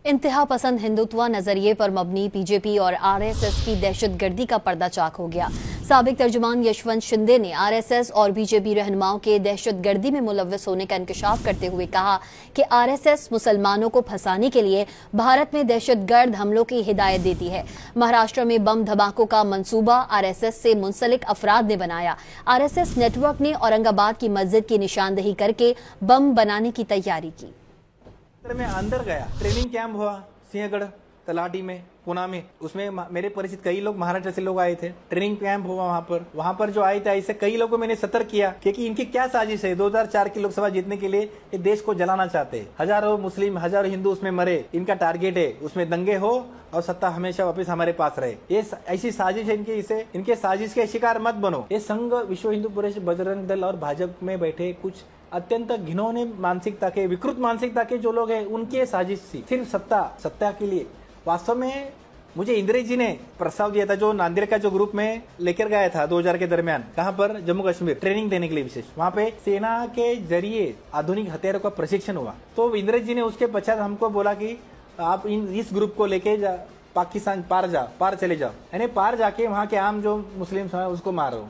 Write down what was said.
इंतहा पसंद हिंदुत्व नजरिए पर मबनी बीजेपी और आरएसएस की दहशतगर्दी का पर्दाचाक हो गया। साबिक तर्जुमान यशवंत शिंदे ने आरएसएस और बीजेपी रहनुमाओं के दहशतगर्दी में मुलव्वस होने का इंकशाफ करते हुए कहा कि आरएसएस मुसलमानों को फंसाने के लिए भारत में दहशतगर्द हमलों की हिदायत देती है। महाराष्ट्र में बम धमाकों का मंसूबा आरएसएस से मुंसलिक अफराद ने बनाया। आरएसएस नेटवर्क ने औरंगाबाद की मस्जिद की निशानदेही करके बम बनाने की तैयारी की। मैं अंदर गया, ट्रेनिंग कैंप हुआ सिंहगढ़ तलाटी में, पुणे में। उसमें मेरे परिचित कई लोग महाराष्ट्र से लोग आए थे। ट्रेनिंग कैंप हुआ वहां पर जो आए थे, ऐसे कई लोगों को मैंने सतर्क किया क्योंकि इनकी क्या साजिश है। 2004 की लोकसभा जीतने के लिए ये देश को जलाना चाहते हैं। हजारों मुस्लिम, हजारों हिंदू उसमें मरे। इनका टारगेट है उसमें दंगे हो और सत्ता हमेशा वापस हमारे पास रहे। ये ऐसी साजिश है इनकी। इसे इनके साजिश के शिकार मत बनो। ये संघ, विश्व हिंदू परिषद, बजरंग दल और भाजपा में बैठे कुछ अत्यंत घिनौने मानसिकता के, विकृत मानसिकता के जो लोग हैं, उनकी साजिश थी। सिर्फ सत्ता के लिए। वास्तव में मुझे इंद्रेश जी ने प्रस्ताव दिया था, जो नांदेड़ का जो ग्रुप में लेकर गया था 2000 के दरमियान, कहां पर, जम्मू कश्मीर, ट्रेनिंग देने के लिए विशेष। वहां पे सेना के जरिए आधुनिक हथियारों का प्रशिक्षण हुआ। तो इंद्रेश जी ने उसके पश्चात हमको बोला कि आप इस ग्रुप को लेके पाकिस्तान पार चले जाओ, यानी पार जाके वहां के आम जो मुस्लिम है उसको मारो।